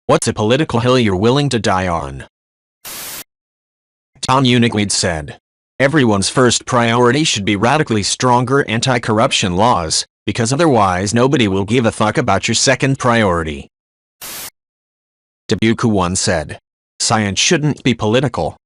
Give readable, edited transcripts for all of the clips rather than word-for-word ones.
What's a political hill you're willing to die on? unexplored said. Everyone's first priority should be radically stronger anti-corruption laws, because otherwise nobody will give a fuck about your second priority. One said. Science shouldn't be political.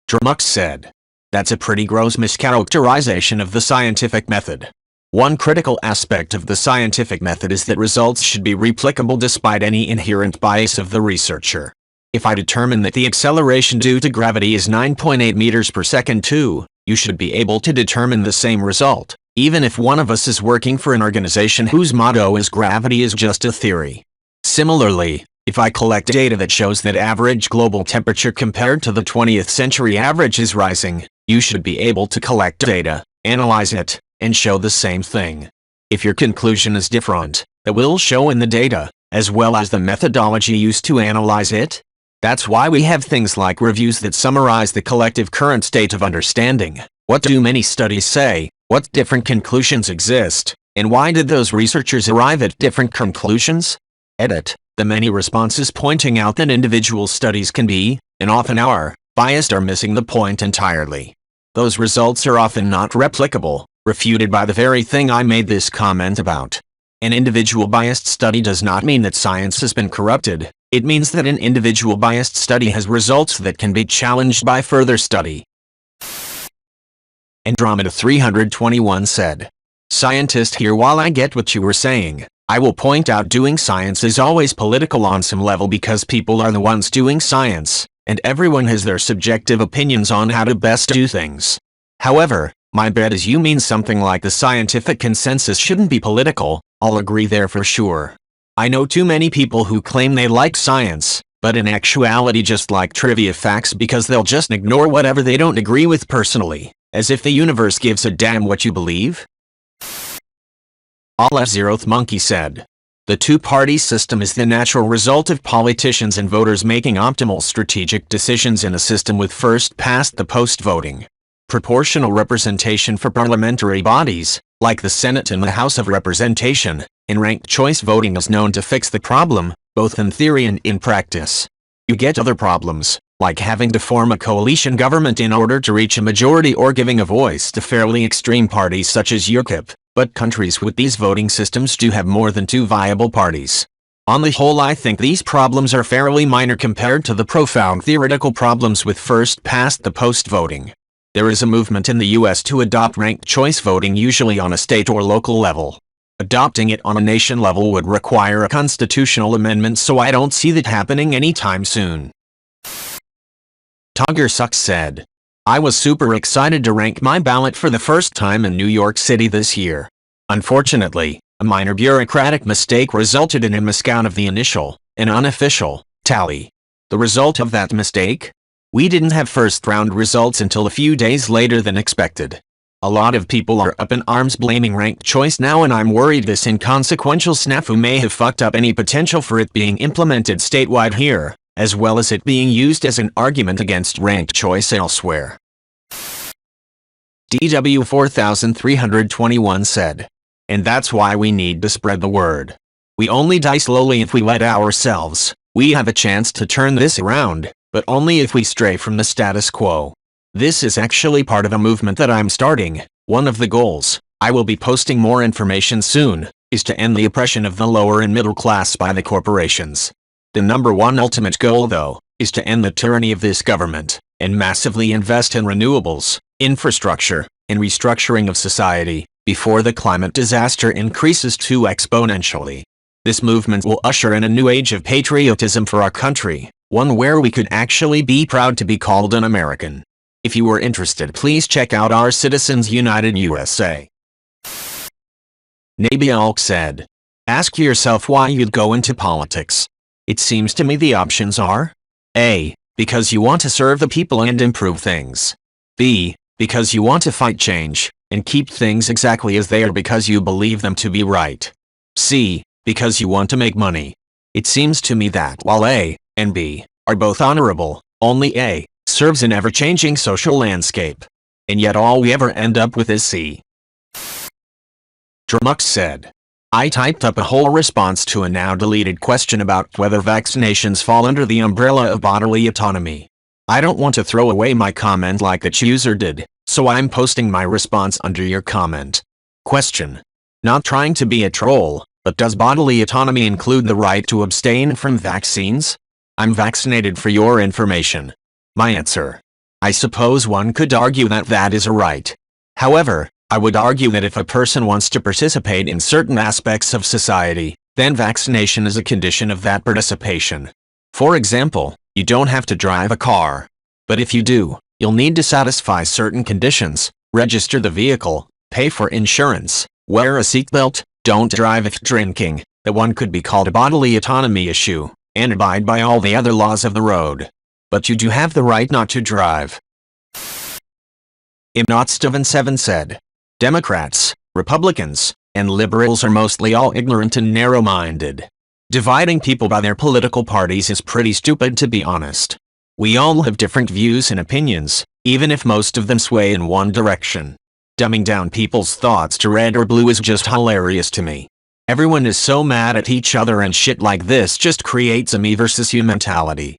Dramux said. That's a pretty gross mischaracterization of the scientific method. One critical aspect of the scientific method is that results should be replicable despite any inherent bias of the researcher. If I determine that the acceleration due to gravity is 9.8 meters per second too, you should be able to determine the same result, even if one of us is working for an organization whose motto is gravity is just a theory. Similarly, if I collect data that shows that average global temperature compared to the 20th century average is rising, you should be able to collect data, analyze it, and show the same thing. If your conclusion is different, that will show in the data, as well as the methodology used to analyze it. That's why we have things like reviews that summarize the collective current state of understanding. What do many studies say? What different conclusions exist? And why did those researchers arrive at different conclusions? Edit. The many responses pointing out that individual studies can be, and often are, biased are missing the point entirely. Those results are often not replicable, refuted by the very thing I made this comment about. An individual biased study does not mean that science has been corrupted. It means that an individual biased study has results that can be challenged by further study. Andromeda 321 said. Scientist here, while I get what you were saying, I will point out doing science is always political on some level because people are the ones doing science, and everyone has their subjective opinions on how to best do things. However, my bet is you mean something like the scientific consensus shouldn't be political. I'll agree there for sure. I know too many people who claim they like science, but in actuality just like trivia facts because they'll just ignore whatever they don't agree with personally, as if the universe gives a damn what you believe. Zeroth Monkey said. The two-party system is the natural result of politicians and voters making optimal strategic decisions in a system with first-past-the-post voting. Proportional representation for parliamentary bodies, like the Senate and the House of Representation, and ranked choice voting is known to fix the problem, both in theory and in practice. You get other problems, like having to form a coalition government in order to reach a majority or giving a voice to fairly extreme parties such as UKIP, but countries with these voting systems do have more than two viable parties. On the whole, I think these problems are fairly minor compared to the profound theoretical problems with first-past-the-post voting. There is a movement in the US to adopt ranked choice voting, usually on a state or local level. Adopting it on a nation level would require a constitutional amendment, so I don't see that happening anytime soon. Togger Sucks said. I was super excited to rank my ballot for the first time in New York City this year. Unfortunately, a minor bureaucratic mistake resulted in a miscount of the initial, and unofficial, tally. The result of that mistake? We didn't have first-round results until a few days later than expected. A lot of people are up in arms blaming ranked choice now, and I'm worried this inconsequential snafu may have fucked up any potential for it being implemented statewide here, as well as it being used as an argument against ranked choice elsewhere. DW 4321 said. And that's why we need to spread the word. We only die slowly if we let ourselves. We have a chance to turn this around, but only if we stray from the status quo. This is actually part of a movement that I'm starting. One of the goals, I will be posting more information soon, is to end the oppression of the lower and middle class by the corporations. The number one ultimate goal, though, is to end the tyranny of this government, and massively invest in renewables, infrastructure, and restructuring of society, before the climate disaster increases too exponentially. This movement will usher in a new age of patriotism for our country, one where we could actually be proud to be called an American. If you were interested, please check out our Citizens United USA. Nabialk said. Ask yourself why you'd go into politics. It seems to me the options are A. Because you want to serve the people and improve things. B. Because you want to fight change, and keep things exactly as they are because you believe them to be right. C. Because you want to make money. It seems to me that while A and B are both honorable, only A serves an ever-changing social landscape. And yet all we ever end up with is C. Dramux said. I typed up a whole response to a now deleted question about whether vaccinations fall under the umbrella of bodily autonomy. I don't want to throw away my comment like that user did, so I'm posting my response under your comment. Question. Not trying to be a troll, but does bodily autonomy include the right to abstain from vaccines? I'm vaccinated for your information. My answer. I suppose one could argue that that is a right. However, I would argue that if a person wants to participate in certain aspects of society, then vaccination is a condition of that participation. For example, you don't have to drive a car. But if you do, you'll need to satisfy certain conditions, register the vehicle, pay for insurance, wear a seatbelt, don't drive if drinking, that one could be called a bodily autonomy issue, and abide by all the other laws of the road. But you do have the right not to drive. Imnotsteven7 said, Democrats, Republicans, and liberals are mostly all ignorant and narrow-minded. Dividing people by their political parties is pretty stupid, to be honest. We all have different views and opinions, even if most of them sway in one direction. Dumbing down people's thoughts to red or blue is just hilarious to me. Everyone is so mad at each other, and shit like this just creates a me versus you mentality.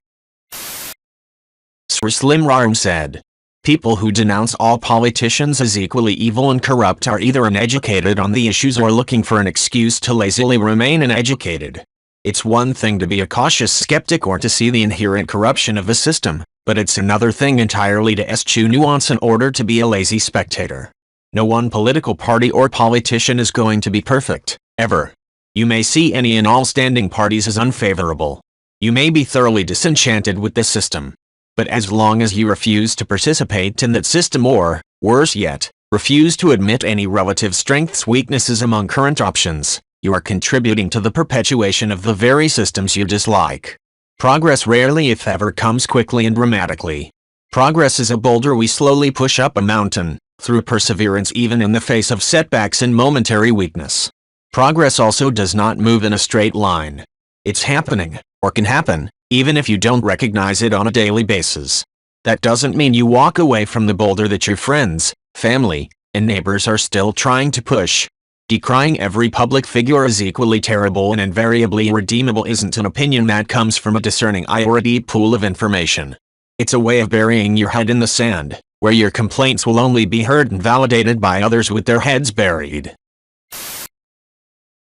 Sir Slim Rarum said, people who denounce all politicians as equally evil and corrupt are either uneducated on the issues or looking for an excuse to lazily remain uneducated. It's one thing to be a cautious skeptic or to see the inherent corruption of a system, but it's another thing entirely to eschew nuance in order to be a lazy spectator. No one political party or politician is going to be perfect, ever. You may see any and all standing parties as unfavorable. You may be thoroughly disenchanted with the system. But as long as you refuse to participate in that system or, worse yet, refuse to admit any relative strengths weaknesses among current options, you are contributing to the perpetuation of the very systems you dislike. Progress rarely if ever comes quickly and dramatically. Progress is a boulder we slowly push up a mountain, through perseverance even in the face of setbacks and momentary weakness. Progress also does not move in a straight line. It's happening, or can happen, even if you don't recognize it on a daily basis. That doesn't mean you walk away from the boulder that your friends, family, and neighbors are still trying to push. Decrying every public figure as equally terrible and invariably irredeemable isn't an opinion that comes from a discerning eye or a deep pool of information. It's a way of burying your head in the sand, where your complaints will only be heard and validated by others with their heads buried.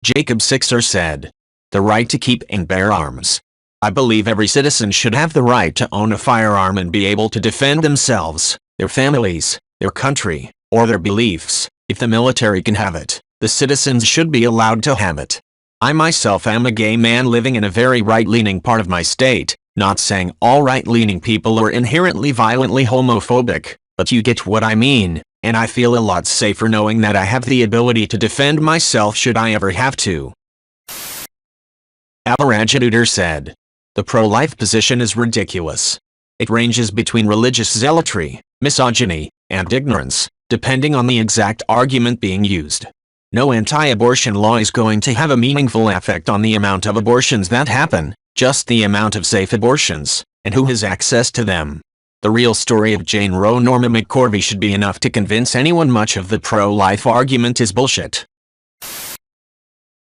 Jacob Sixer said, the right to keep and bear arms. I believe every citizen should have the right to own a firearm and be able to defend themselves, their families, their country, or their beliefs. If the military can have it, the citizens should be allowed to have it. I myself am a gay man living in a very right-leaning part of my state, not saying all right-leaning people are inherently violently homophobic, but you get what I mean, and I feel a lot safer knowing that I have the ability to defend myself should I ever have to. Alarajadooter said, the pro-life position is ridiculous. It ranges between religious zealotry, misogyny, and ignorance, depending on the exact argument being used. No anti-abortion law is going to have a meaningful effect on the amount of abortions that happen, just the amount of safe abortions, and who has access to them. The real story of Jane Roe Norma McCorvey should be enough to convince anyone much of the pro-life argument is bullshit.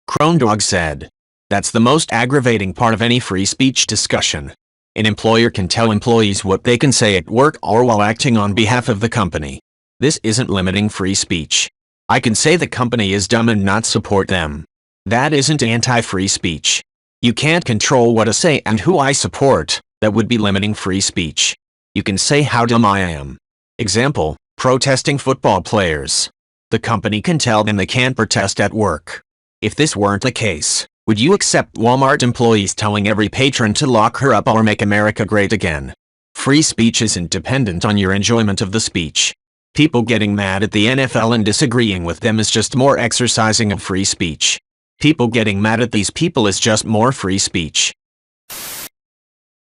Crondog said, that's the most aggravating part of any free speech discussion. An employer can tell employees what they can say at work or while acting on behalf of the company. This isn't limiting free speech. I can say the company is dumb and not support them. That isn't anti-free speech. You can't control what I say and who I support. That would be limiting free speech. You can say how dumb I am. Example, protesting football players. The company can tell them they can't protest at work. If this weren't the case, would you accept Walmart employees telling every patron to lock her up or make America great again? Free speech isn't dependent on your enjoyment of the speech. People getting mad at the NFL and disagreeing with them is just more exercising of free speech. People getting mad at these people is just more free speech.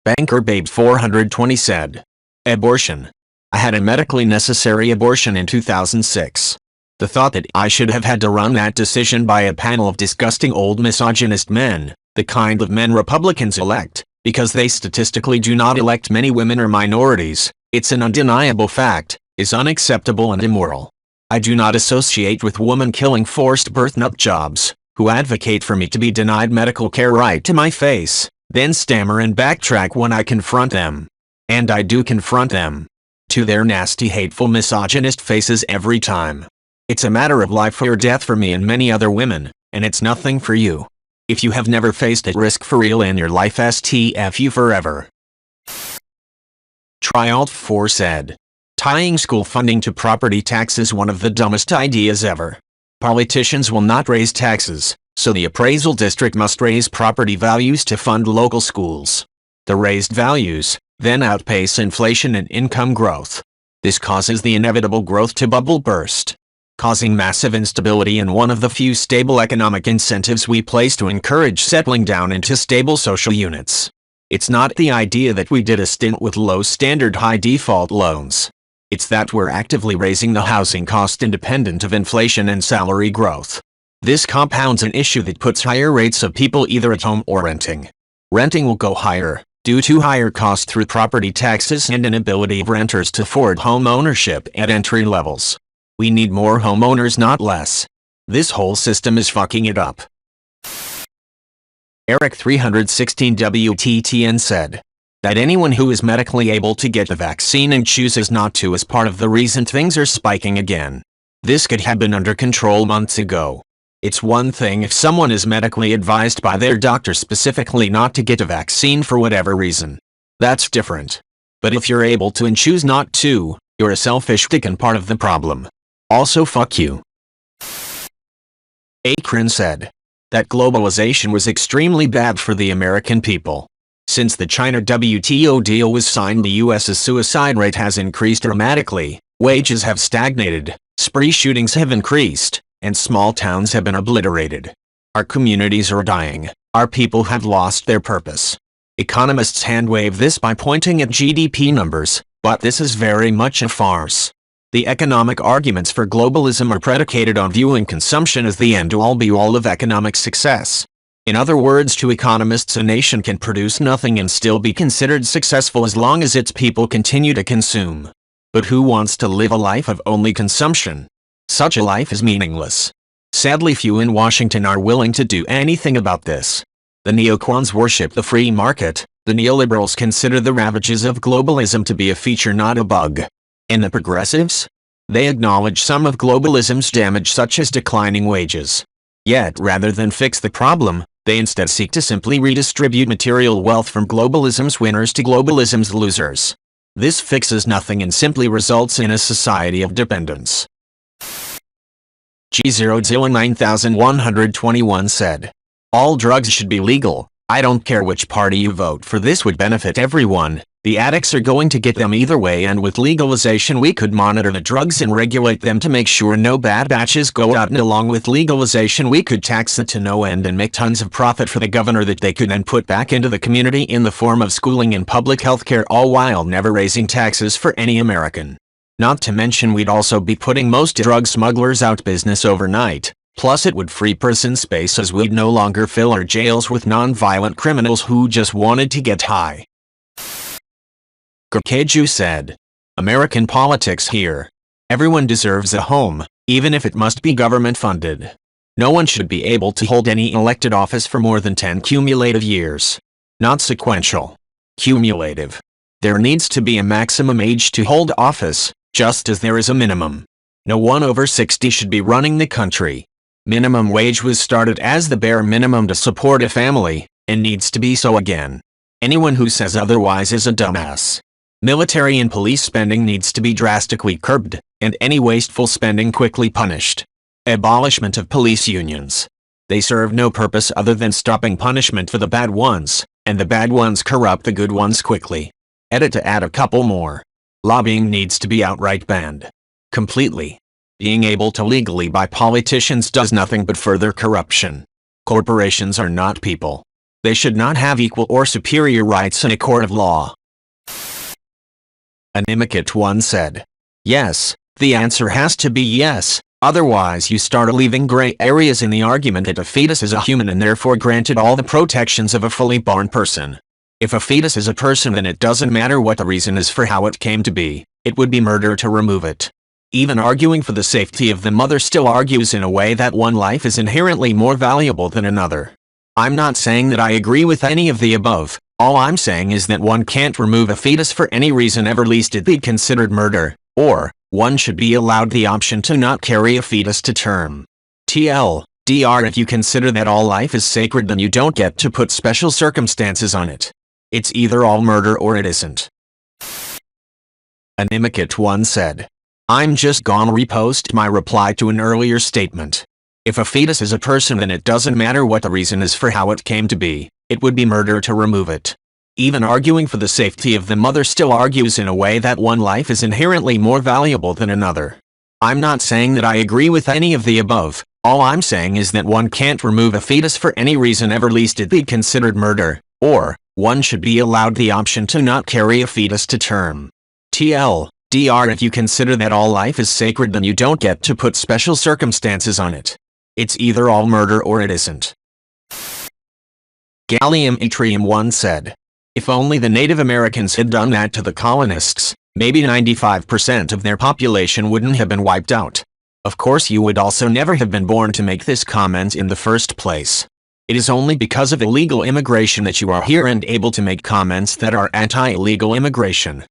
Banker Babe 420 said, abortion. I had a medically necessary abortion in 2006. The thought that I should have had to run that decision by a panel of disgusting old misogynist men, the kind of men Republicans elect, because they statistically do not elect many women or minorities, it's an undeniable fact, is unacceptable and immoral. I do not associate with woman-killing forced birth nut jobs, who advocate for me to be denied medical care right to my face, then stammer and backtrack when I confront them. And I do confront them. To their nasty, hateful, misogynist faces every time. It's a matter of life or death for me and many other women, and it's nothing for you. If you have never faced a risk for real in your life, STFU forever. Trialt4 said, tying school funding to property tax is one of the dumbest ideas ever. Politicians will not raise taxes, so the appraisal district must raise property values to fund local schools. The raised values then outpace inflation and income growth. This causes the inevitable growth to bubble burst, causing massive instability in one of the few stable economic incentives we place to encourage settling down into stable social units. It's not the idea that we did a stint with low standard high default loans. It's that we're actively raising the housing cost independent of inflation and salary growth. This compounds an issue that puts higher rates of people either at home or renting. Renting will go higher, due to higher costs through property taxes and inability of renters to afford home ownership at entry levels. We need more homeowners, not less. This whole system is fucking it up. Eric 316 WTTN said that anyone who is medically able to get the vaccine and chooses not to is part of the reason things are spiking again. This could have been under control months ago. It's one thing if someone is medically advised by their doctor specifically not to get a vaccine for whatever reason. That's different. But if you're able to and choose not to, you're a selfish dick and part of the problem. Also, fuck you. Akron said that globalization was extremely bad for the American people. Since the China WTO deal was signed, the US's suicide rate has increased dramatically, wages have stagnated, spree shootings have increased, and small towns have been obliterated. Our communities are dying. Our people have lost their purpose. Economists hand-wave this by pointing at GDP numbers, but this is very much a farce. The economic arguments for globalism are predicated on viewing consumption as the end-all be-all of economic success. In other words, to economists, a nation can produce nothing and still be considered successful as long as its people continue to consume. But who wants to live a life of only consumption? Such a life is meaningless. Sadly, few in Washington are willing to do anything about this. The neocons worship the free market. The neoliberals consider the ravages of globalism to be a feature, not a bug. And the progressives? They acknowledge some of globalism's damage, such as declining wages. Yet, rather than fix the problem, they instead seek to simply redistribute material wealth from globalism's winners to globalism's losers. This fixes nothing and simply results in a society of dependence. G0019121 said, all drugs should be legal. I don't care which party you vote for, this would benefit everyone. The addicts are going to get them either way, and with legalization we could monitor the drugs and regulate them to make sure no bad batches go out, and along with legalization we could tax it to no end and make tons of profit for the governor that they could then put back into the community in the form of schooling and public health care, all while never raising taxes for any American. Not to mention we'd also be putting most drug smugglers out business overnight. Plus it would free prison space, as we'd no longer fill our jails with non-violent criminals who just wanted to get high. Keju said, American politics here. Everyone deserves a home, even if it must be government funded. No one should be able to hold any elected office for more than 10 cumulative years. Not sequential. Cumulative. There needs to be a maximum age to hold office, just as there is a minimum. No one over 60 should be running the country. Minimum wage was started as the bare minimum to support a family, and needs to be so again. Anyone who says otherwise is a dumbass. Military and police spending needs to be drastically curbed, and any wasteful spending quickly punished. Abolishment of police unions. They serve no purpose other than stopping punishment for the bad ones, and the bad ones corrupt the good ones quickly. Edit to add a couple more. Lobbying needs to be outright banned. Completely. Being able to legally buy politicians does nothing but further corruption. Corporations are not people. They should not have equal or superior rights in a court of law. Animicate1 said, yes, the answer has to be yes, otherwise you start leaving gray areas in the argument that a fetus is a human and therefore granted all the protections of a fully born person. If a fetus is a person, then it doesn't matter what the reason is for how it came to be, it would be murder to remove it. Even arguing for the safety of the mother still argues in a way that one life is inherently more valuable than another. I'm not saying that I agree with any of the above. All I'm saying is that one can't remove a fetus for any reason ever, least it be considered murder, or one should be allowed the option to not carry a fetus to term. TLDR, if you consider that all life is sacred, then you don't get to put special circumstances on it. It's either all murder or it isn't. Animikit1 said, I'm just gonna repost my reply to an earlier statement. If a fetus is a person, then it doesn't matter what the reason is for how it came to be, it would be murder to remove it. Even arguing for the safety of the mother still argues in a way that one life is inherently more valuable than another. I'm not saying that I agree with any of the above. All I'm saying is that one can't remove a fetus for any reason ever, least it be considered murder, or one should be allowed the option to not carry a fetus to term. TLDR, if you consider that all life is sacred, then you don't get to put special circumstances on it. It's either all murder or it isn't. Gallium Yttrium 1 said, if only the Native Americans had done that to the colonists, maybe 95% of their population wouldn't have been wiped out. Of course, you would also never have been born to make this comment in the first place. It is only because of illegal immigration that you are here and able to make comments that are anti-illegal immigration.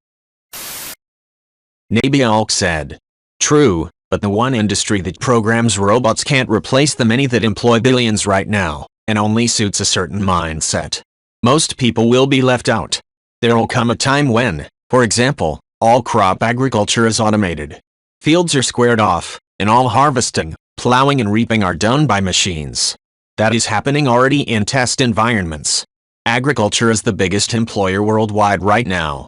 Nabialk said, true, but the one industry that programs robots can't replace the many that employ billions right now, and only suits a certain mindset. Most people will be left out. There'll come a time when, for example, all crop agriculture is automated. Fields are squared off, and all harvesting, plowing and reaping are done by machines. That is happening already in test environments. Agriculture is the biggest employer worldwide right now.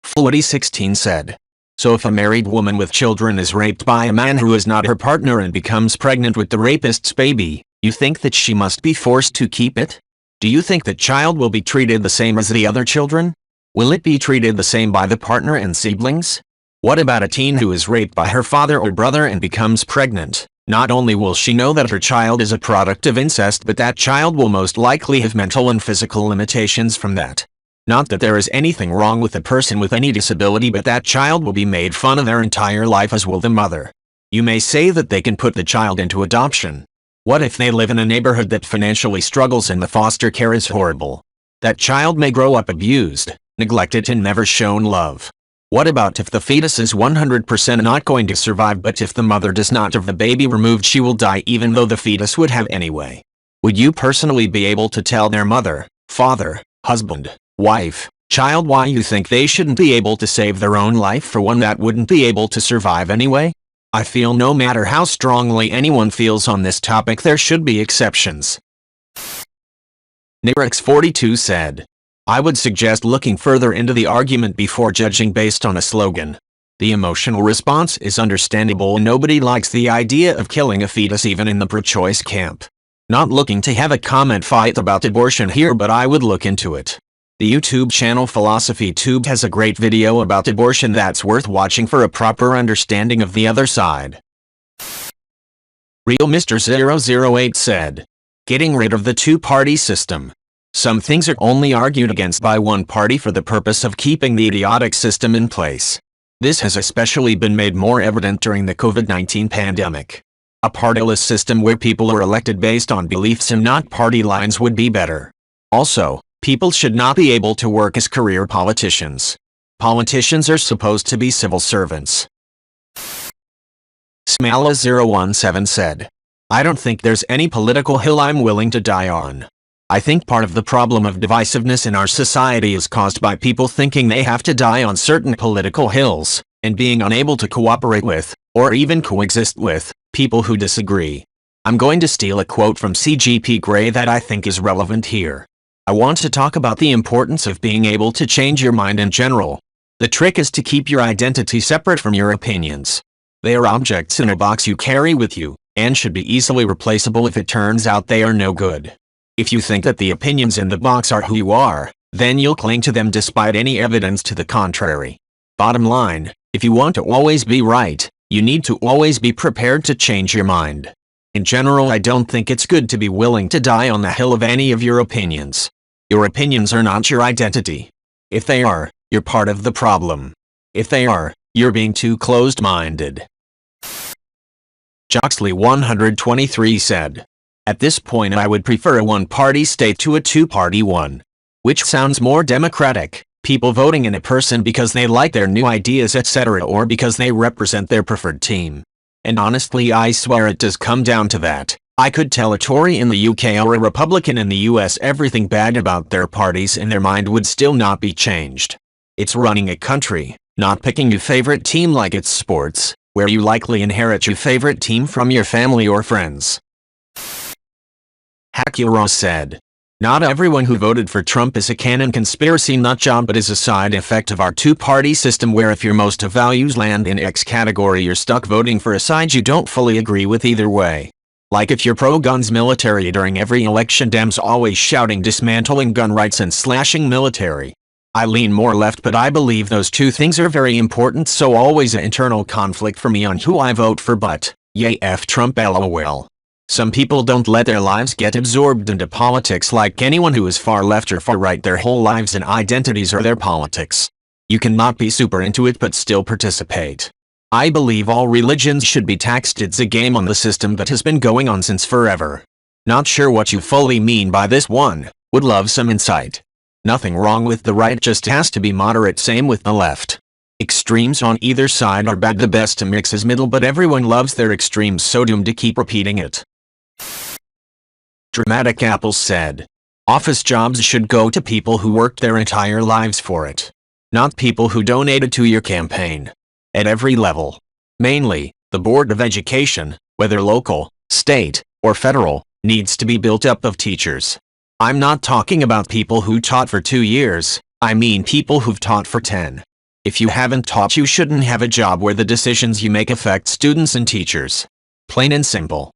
Fluiddy16 said, so if a married woman with children is raped by a man who is not her partner and becomes pregnant with the rapist's baby, you think that she must be forced to keep it? Do you think that child will be treated the same as the other children? Will it be treated the same by the partner and siblings? What about a teen who is raped by her father or brother and becomes pregnant? Not only will she know that her child is a product of incest, but that child will most likely have mental and physical limitations from that. Not that there is anything wrong with a person with any disability, but that child will be made fun of their entire life, as will the mother. You may say that they can put the child into adoption. What if they live in a neighborhood that financially struggles and the foster care is horrible? That child may grow up abused, neglected and never shown love. What about if the fetus is 100% not going to survive, but if the mother does not have the baby removed, she will die even though the fetus would have anyway? Would you personally be able to tell their mother, father, husband, wife, child why you think they shouldn't be able to save their own life for one that wouldn't be able to survive anyway? I feel no matter how strongly anyone feels on this topic, there should be exceptions. Nirix42 said, I would suggest looking further into the argument before judging based on a slogan. The emotional response is understandable and nobody likes the idea of killing a fetus even in the pro-choice camp. Not looking to have a comment fight about abortion here, but I would look into it. The YouTube channel PhilosophyTube has a great video about abortion that's worth watching for a proper understanding of the other side. Real Mr. 008 said, getting rid of the two-party system. Some things are only argued against by one party for the purpose of keeping the idiotic system in place. This has especially been made more evident during the COVID-19 pandemic. A partyless system where people are elected based on beliefs and not party lines would be better. Also, people should not be able to work as career politicians. Politicians are supposed to be civil servants. Smala017 said, I don't think there's any political hill I'm willing to die on. I think part of the problem of divisiveness in our society is caused by people thinking they have to die on certain political hills, and being unable to cooperate with, or even coexist with, people who disagree. I'm going to steal a quote from CGP Grey that I think is relevant here. I want to talk about the importance of being able to change your mind in general. The trick is to keep your identity separate from your opinions. They are objects in a box you carry with you, and should be easily replaceable if it turns out they are no good. If you think that the opinions in the box are who you are, then you'll cling to them despite any evidence to the contrary. Bottom line, if you want to always be right, you need to always be prepared to change your mind. In general, I don't think it's good to be willing to die on the hill of any of your opinions. Your opinions are not your identity. If they are, you're part of the problem. If they are, You're being too closed-minded. Joxley 123 said, "At this point I would prefer a one-party state to a two-party one. Which sounds more democratic, people voting in a person because they like their new ideas etc. or because they represent their preferred team. And honestly I swear it does come down to that. I could tell a Tory in the UK or a Republican in the US everything bad about their parties and their mind would still not be changed. It's running a country, not picking your favorite team like it's sports, where you likely inherit your favorite team from your family or friends." Hakura said, "Not everyone who voted for Trump is a canon conspiracy nutjob but is a side effect of our two-party system where if your most values land in X category you're stuck voting for a side you don't fully agree with either way. Like if you're pro-guns military during every election Dems always shouting dismantling gun rights and slashing military. I lean more left but I believe those two things are very important so always an internal conflict for me on who I vote for but, yay F Trump lol. Some people don't let their lives get absorbed into politics like anyone who is far left or far right their whole lives and identities are their politics. You cannot be super into it but still participate. I believe all religions should be taxed. It's a game on the system that has been going on since forever. Not sure what you fully mean by this one, would love some insight. Nothing wrong with the right, just has to be moderate, same with the left. Extremes on either side are bad, the best to mix is middle but everyone loves their extremes so doomed to keep repeating it." Dramatic Apples said, "Office jobs should go to people who worked their entire lives for it. Not people who donated to your campaign. At every level. Mainly, the Board of Education, whether local, state, or federal, needs to be built up of teachers. I'm not talking about people who taught for 2 years, I mean people who've taught for 10. If you haven't taught you shouldn't have a job where the decisions you make affect students and teachers. Plain and simple."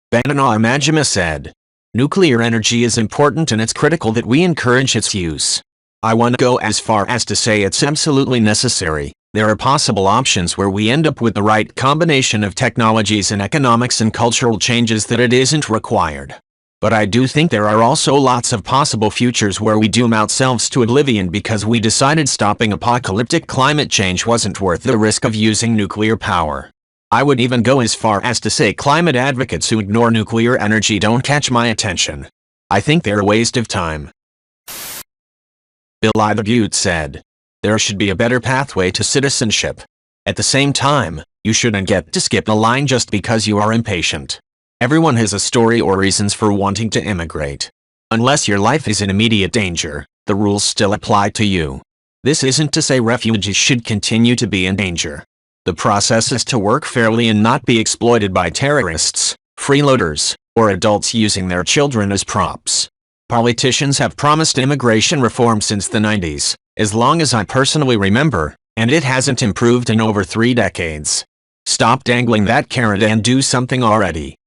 Bandana Imajima said, "Nuclear energy is important and it's critical that we encourage its use. I want to go as far as to say it's absolutely necessary. There are possible options where we end up with the right combination of technologies and economics and cultural changes that it isn't required. But I do think there are also lots of possible futures where we doom ourselves to oblivion because we decided stopping apocalyptic climate change wasn't worth the risk of using nuclear power. I would even go as far as to say climate advocates who ignore nuclear energy don't catch my attention. I think they're a waste of time." Bill I. the Butte said, "There should be a better pathway to citizenship. At the same time, you shouldn't get to skip the line just because you are impatient. Everyone has a story or reasons for wanting to immigrate. Unless your life is in immediate danger, the rules still apply to you. This isn't to say refugees should continue to be in danger. The process is to work fairly and not be exploited by terrorists, freeloaders, or adults using their children as props. Politicians have promised immigration reform since the 90s, as long as I personally remember, and it hasn't improved in over 3 decades. Stop dangling that carrot and do something already.